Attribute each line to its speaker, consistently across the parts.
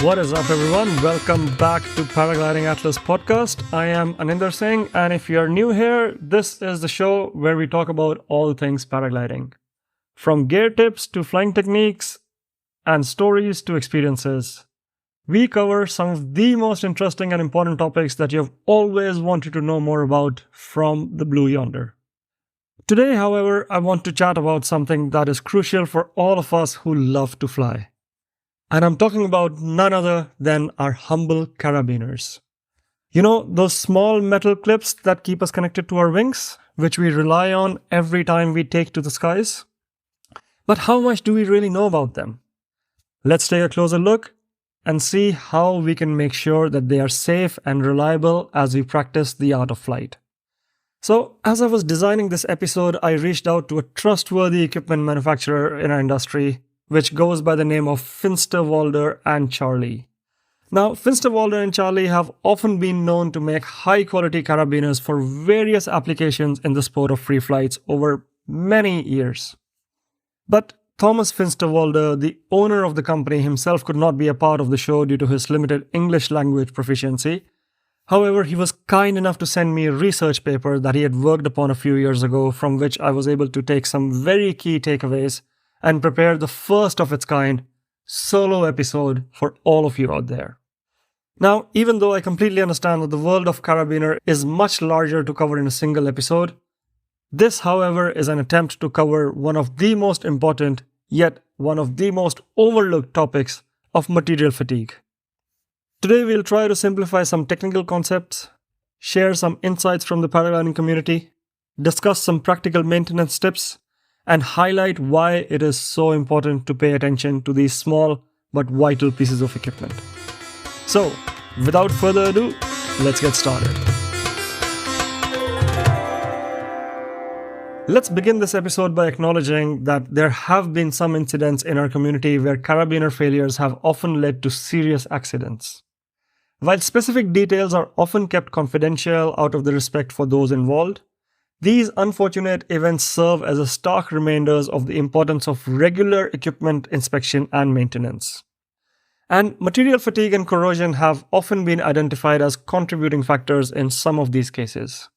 Speaker 1: What is up, everyone? Welcome back to Paragliding Atlas podcast. I am Aninder Singh, and if you're new here, this is the show where we talk about all things paragliding. From gear tips to flying techniques and stories to experiences, we cover some of the most interesting and important topics that you've always wanted to know more about from the blue yonder. Today, however, I want to chat about something that is crucial for all of us who love to fly. And I'm talking about none other than our humble carabiners. You know, those small metal clips that keep us connected to our wings, which we rely on every time we take to the skies? But how much do we really know about them? Let's take a closer look and see how we can make sure that they are safe and reliable as we practice the art of flight. So, as I was designing this episode, I reached out to a trustworthy equipment manufacturer in our industry, which goes by the name of Finsterwalder and Charly. Now, Finsterwalder and Charly have often been known to make high-quality carabiners for various applications in the sport of free flights over many years. But Thomas Finsterwalder, the owner of the company, himself could not be a part of the show due to his limited English language proficiency. However, he was kind enough to send me a research paper that he had worked upon a few years ago, from which I was able to take some very key takeaways and prepare the first of its kind solo episode for all of you out there. Now, even though I completely understand that the world of carabiner is much larger to cover in a single episode, this, however, is an attempt to cover one of the most important, yet one of the most overlooked topics of material fatigue. Today, we'll try to simplify some technical concepts, share some insights from the paragliding community, discuss some practical maintenance tips, and highlight why it is so important to pay attention to these small but vital pieces of equipment. So, without further ado, let's get started. Let's begin this episode by acknowledging that there have been some incidents in our community where carabiner failures have often led to serious accidents. While specific details are often kept confidential out of the respect for those involved, these unfortunate events serve as a stark reminders of the importance of regular equipment inspection and maintenance. And material fatigue and corrosion have often been identified as contributing factors in some of these cases.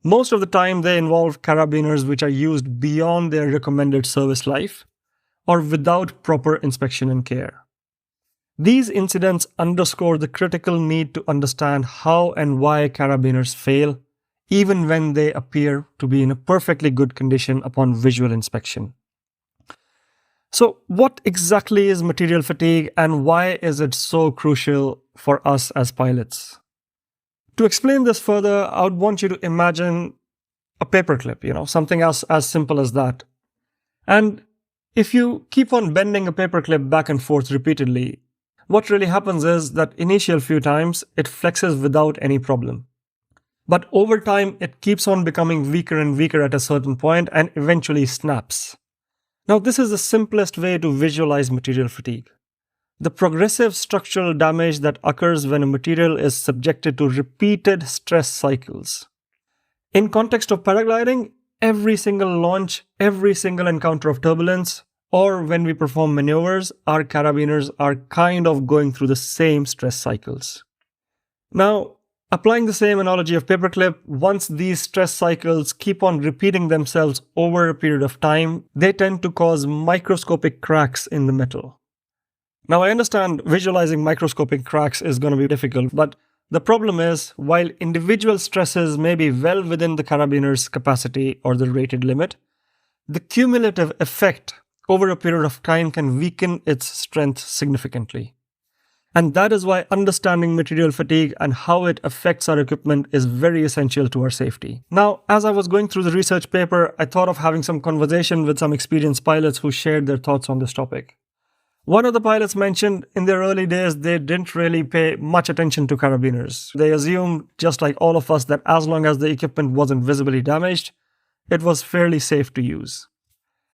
Speaker 1: Most of the time, they involve carabiners which are used beyond their recommended service life or without proper inspection and care. These incidents underscore the critical need to understand how and why carabiners fail, even when they appear to be in a perfectly good condition upon visual inspection. So, what exactly is material fatigue and why is it so crucial for us as pilots? To explain this further, I would want you to imagine a paperclip, something as simple as that. And if you keep on bending a paperclip back and forth repeatedly, what really happens is that initial few times it flexes without any problem. But over time, it keeps on becoming weaker and weaker at a certain point and eventually snaps. Now, this is the simplest way to visualize material fatigue. The progressive structural damage that occurs when a material is subjected to repeated stress cycles. In context of paragliding, every single launch, every single encounter of turbulence, or when we perform maneuvers, our carabiners are kind of going through the same stress cycles. Now, applying the same analogy of paperclip, once these stress cycles keep on repeating themselves over a period of time, they tend to cause microscopic cracks in the metal. Now, I understand visualizing microscopic cracks is going to be difficult, but the problem is, while individual stresses may be well within the carabiner's capacity or the rated limit, the cumulative effect over a period of time can weaken its strength significantly. And that is why understanding material fatigue and how it affects our equipment is very essential to our safety. Now, as I was going through the research paper, I thought of having some conversation with some experienced pilots who shared their thoughts on this topic. One of the pilots mentioned in their early days, they didn't really pay much attention to carabiners. They assumed, just like all of us, that as long as the equipment wasn't visibly damaged, it was fairly safe to use.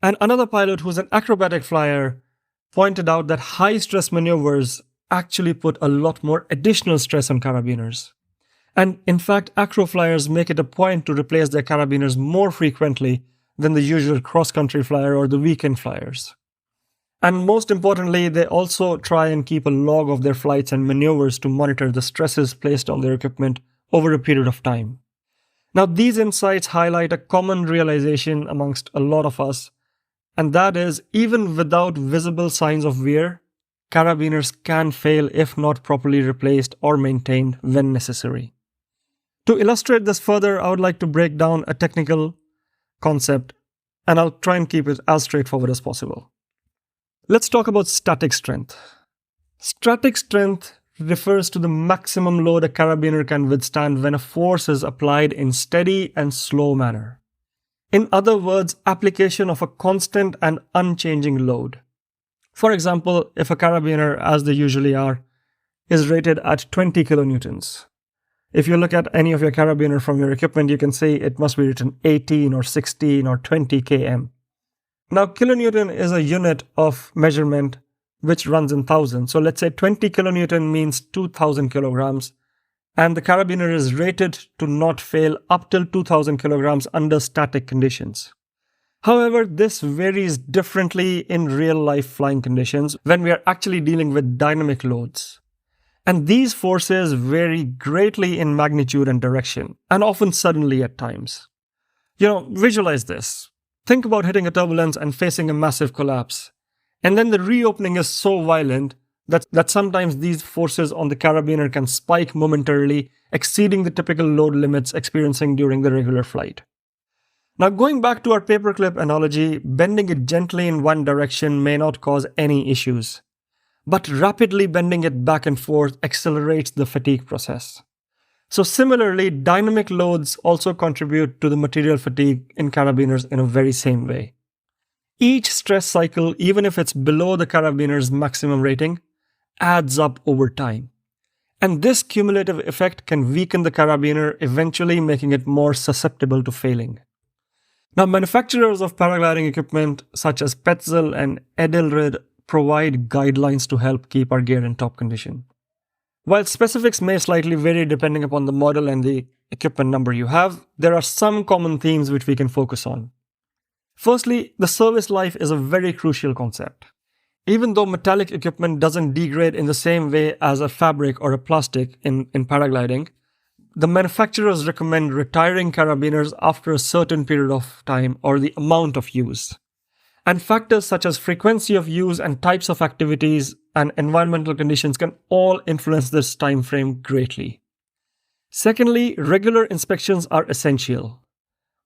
Speaker 1: And another pilot who's an acrobatic flyer pointed out that high-stress maneuvers actually put a lot more additional stress on carabiners. And in fact, acro flyers make it a point to replace their carabiners more frequently than the usual cross-country flyer or the weekend flyers. And most importantly, they also try and keep a log of their flights and maneuvers to monitor the stresses placed on their equipment over a period of time. Now, these insights highlight a common realization amongst a lot of us, and that is, even without visible signs of wear, carabiners can fail if not properly replaced or maintained when necessary. To illustrate this further, I would like to break down a technical concept, and I'll try and keep it as straightforward as possible. Let's talk about static strength. Static strength refers to the maximum load a carabiner can withstand when a force is applied in steady and slow manner. In other words, application of a constant and unchanging load. For example, if a carabiner, as they usually are, is rated at 20 kilonewtons. If you look at any of your carabiner from your equipment, you can see it must be written 18 or 16 or 20 km. Now, kilonewton is a unit of measurement which runs in thousands. So let's say 20 kilonewton means 2000 kilograms, and the carabiner is rated to not fail up till 2000 kilograms under static conditions. However, this varies differently in real-life flying conditions when we are actually dealing with dynamic loads. And these forces vary greatly in magnitude and direction, and often suddenly at times. Visualize this. Think about hitting a turbulence and facing a massive collapse. And then the reopening is so violent that sometimes these forces on the carabiner can spike momentarily, exceeding the typical load limits experiencing during the regular flight. Now, going back to our paperclip analogy, bending it gently in one direction may not cause any issues, but rapidly bending it back and forth accelerates the fatigue process. So similarly, dynamic loads also contribute to the material fatigue in carabiners in a very same way. Each stress cycle, even if it's below the carabiner's maximum rating, adds up over time. And this cumulative effect can weaken the carabiner, eventually making it more susceptible to failing. Now, manufacturers of paragliding equipment such as Petzl and Edelrid provide guidelines to help keep our gear in top condition. While specifics may slightly vary depending upon the model and the equipment number you have, there are some common themes which we can focus on. Firstly, the service life is a very crucial concept. Even though metallic equipment doesn't degrade in the same way as a fabric or a plastic in paragliding, the manufacturers recommend retiring carabiners after a certain period of time or the amount of use. And factors such as frequency of use and types of activities and environmental conditions can all influence this time frame greatly. Secondly, regular inspections are essential.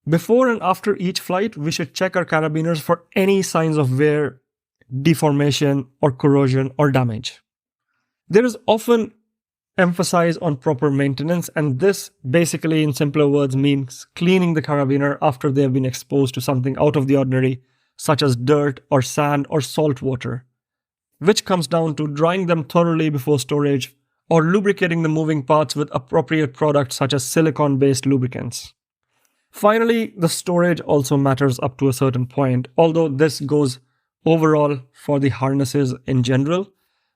Speaker 1: Before and after each flight, we should check our carabiners for any signs of wear, deformation, or corrosion or damage. There is often emphasis on proper maintenance, and this basically in simpler words means cleaning the carabiner after they have been exposed to something out of the ordinary, such as dirt or sand or salt water, which comes down to drying them thoroughly before storage or lubricating the moving parts with appropriate products such as silicone-based lubricants. Finally, the storage also matters up to a certain point, although this goes overall for the harnesses in general,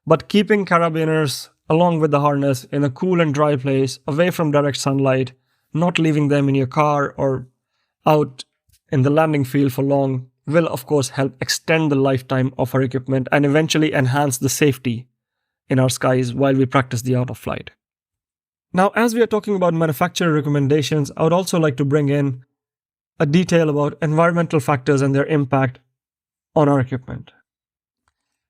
Speaker 1: but keeping carabiners along with the harness in a cool and dry place, away from direct sunlight, not leaving them in your car or out in the landing field for long, will of course help extend the lifetime of our equipment and eventually enhance the safety in our skies while we practice the art of flight. Now, as we are talking about manufacturer recommendations, I would also like to bring in a detail about environmental factors and their impact on our equipment.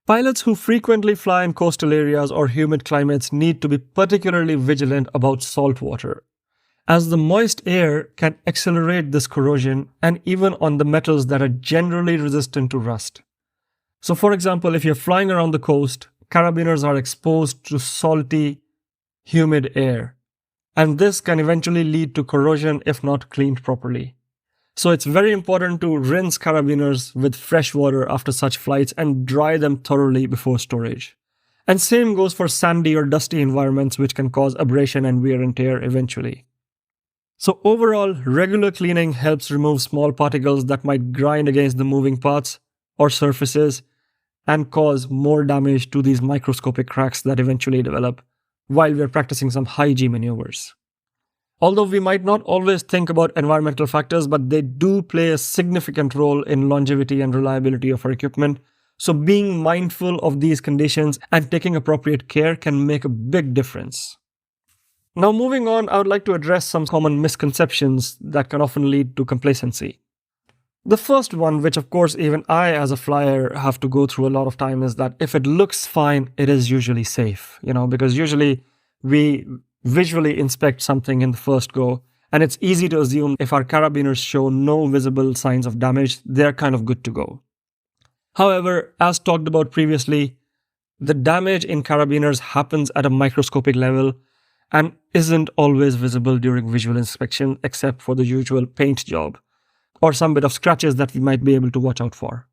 Speaker 1: Pilots who frequently fly in coastal areas or humid climates need to be particularly vigilant about salt water, as the moist air can accelerate this corrosion and even on the metals that are generally resistant to rust. So for example, if you're flying around the coast, carabiners are exposed to salty, humid air, and this can eventually lead to corrosion if not cleaned properly. So it's very important to rinse carabiners with fresh water after such flights and dry them thoroughly before storage. And same goes for sandy or dusty environments which can cause abrasion and wear and tear eventually. So overall, regular cleaning helps remove small particles that might grind against the moving parts or surfaces and cause more damage to these microscopic cracks that eventually develop while we're practicing some high G maneuvers. Although we might not always think about environmental factors, but they do play a significant role in longevity and reliability of our equipment, So being mindful of these conditions and taking appropriate care can make a big difference. Now moving on, I would like to address some common misconceptions that can often lead to complacency. The first one, which of course even I as a flyer have to go through a lot of time, is that if it looks fine, it is usually safe, because usually we visually inspect something in the first go, and it's easy to assume if our carabiners show no visible signs of damage, they're kind of good to go. However, as talked about previously, the damage in carabiners happens at a microscopic level and isn't always visible during visual inspection except for the usual paint job or some bit of scratches that we might be able to watch out for.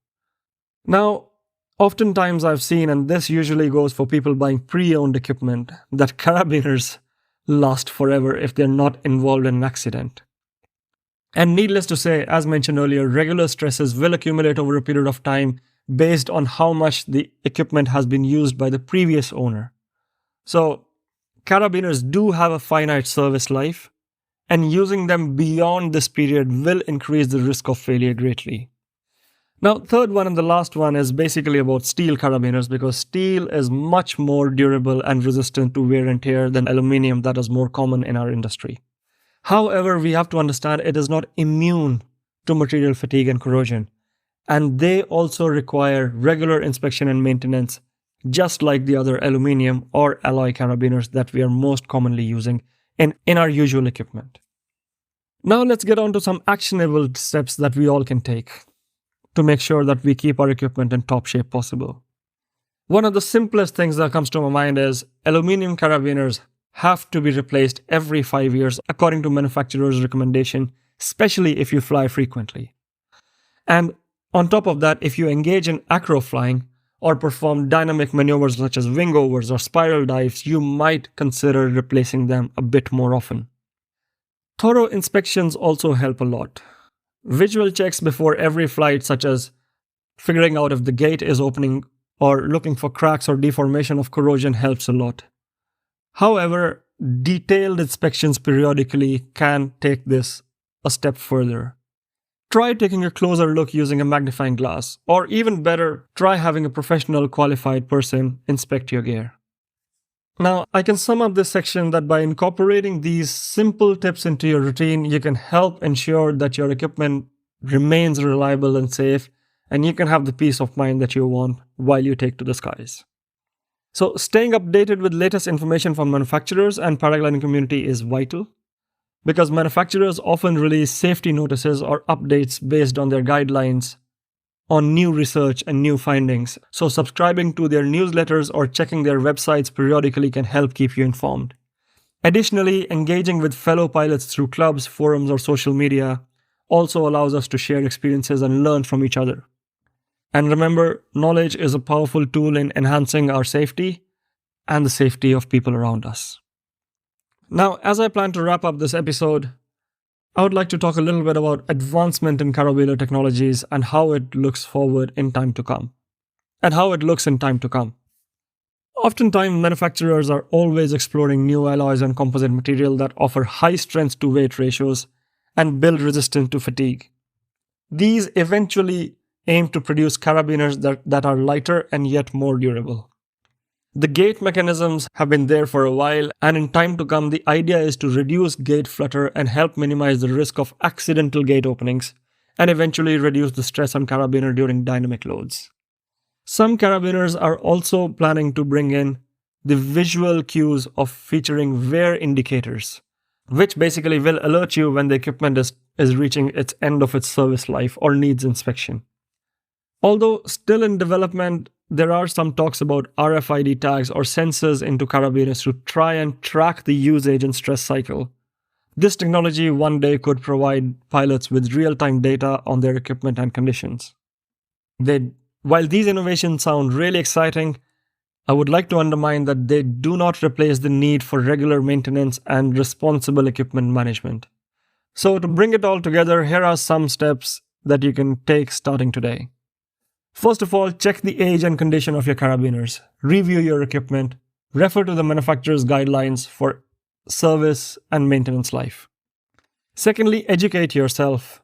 Speaker 1: Now, oftentimes I've seen, and this usually goes for people buying pre-owned equipment, that carabiners last forever if they're not involved in an accident. And needless to say, as mentioned earlier, regular stresses will accumulate over a period of time based on how much the equipment has been used by the previous owner. So, carabiners do have a finite service life, and using them beyond this period will increase the risk of failure greatly. Now, third one and the last one is basically about steel carabiners, because steel is much more durable and resistant to wear and tear than aluminium that is more common in our industry. However, we have to understand it is not immune to material fatigue and corrosion, and they also require regular inspection and maintenance, just like the other aluminium or alloy carabiners that we are most commonly using in our usual equipment. Now let's get on to some actionable steps that we all can take to make sure that we keep our equipment in top shape possible. One of the simplest things that comes to my mind is aluminium carabiners have to be replaced every 5 years according to manufacturer's recommendation, especially if you fly frequently. And on top of that, if you engage in acro flying or perform dynamic maneuvers such as wingovers or spiral dives, you might consider replacing them a bit more often. Thorough inspections also help a lot. Visual checks before every flight, such as figuring out if the gate is opening or looking for cracks or deformation of corrosion, helps a lot. However, detailed inspections periodically can take this a step further. Try taking a closer look using a magnifying glass, or even better, try having a professional qualified person inspect your gear. Now, I can sum up this section that by incorporating these simple tips into your routine, you can help ensure that your equipment remains reliable and safe, and you can have the peace of mind that you want while you take to the skies. So, staying updated with latest information from manufacturers and paragliding community is vital, because manufacturers often release safety notices or updates based on their guidelines on new research and new findings. So subscribing to their newsletters or checking their websites periodically can help keep you informed. Additionally, engaging with fellow pilots through clubs, forums, or social media also allows us to share experiences and learn from each other. And remember, knowledge is a powerful tool in enhancing our safety and the safety of people around us. Now, as I plan to wrap up this episode, I would like to talk a little bit about advancement in carabiner technologies and how it looks forward in time to come. Oftentimes, manufacturers are always exploring new alloys and composite material that offer high strength to weight ratios and build resistance to fatigue. These eventually aim to produce carabiners that are lighter and yet more durable. The gate mechanisms have been there for a while, and in time to come, the idea is to reduce gate flutter and help minimize the risk of accidental gate openings, and eventually reduce the stress on carabiner during dynamic loads. Some carabiners are also planning to bring in the visual cues of featuring wear indicators, which basically will alert you when the equipment is reaching its end of its service life or needs inspection. Although still in development, there are some talks about RFID tags or sensors into carabiners to try and track the usage and stress cycle. This technology one day could provide pilots with real-time data on their equipment and conditions. While these innovations sound really exciting, I would like to underline that they do not replace the need for regular maintenance and responsible equipment management. So to bring it all together, here are some steps that you can take starting today. First of all, check the age and condition of your carabiners. Review your equipment. Refer to the manufacturer's guidelines for service and maintenance life. Secondly, educate yourself.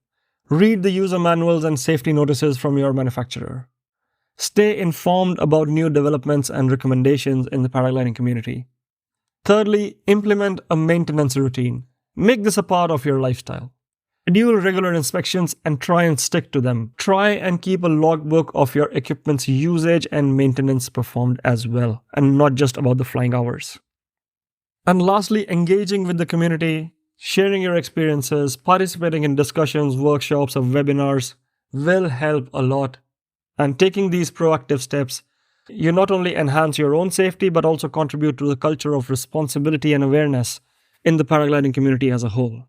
Speaker 1: Read the user manuals and safety notices from your manufacturer. Stay informed about new developments and recommendations in the paragliding community. Thirdly, implement a maintenance routine. Make this a part of your lifestyle. Schedule regular inspections and try and stick to them. Try and keep a logbook of your equipment's usage and maintenance performed as well, and not just about the flying hours. And lastly, engaging with the community, sharing your experiences, participating in discussions, workshops, or webinars will help a lot. And taking these proactive steps, you not only enhance your own safety, but also contribute to the culture of responsibility and awareness in the paragliding community as a whole.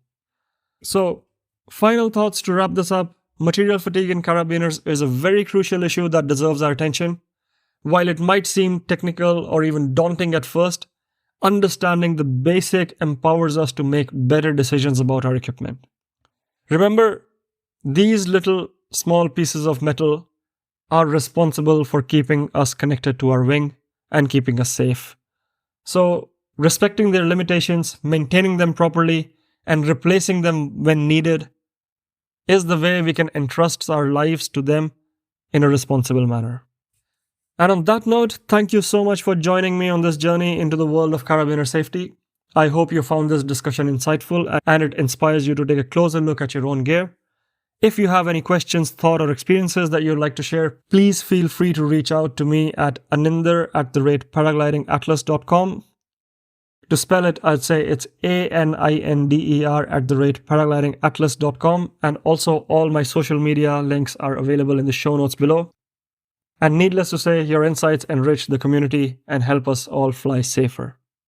Speaker 1: So, final thoughts to wrap this up. Material fatigue in carabiners is a very crucial issue that deserves our attention. While it might seem technical or even daunting at first, understanding the basic empowers us to make better decisions about our equipment. Remember, these little small pieces of metal are responsible for keeping us connected to our wing and keeping us safe. So, respecting their limitations, maintaining them properly, and replacing them when needed is the way we can entrust our lives to them in a responsible manner. And on that note, thank you so much for joining me on this journey into the world of carabiner safety. I hope you found this discussion insightful and it inspires you to take a closer look at your own gear. If you have any questions, thoughts, or experiences that you'd like to share, please feel free to reach out to me at aninder@paraglidingatlas.com. To spell it, I'd say it's ANINDER@paraglidingatlas.com, and also all my social media links are available in the show notes below. And needless to say, your insights enrich the community and help us all fly safer.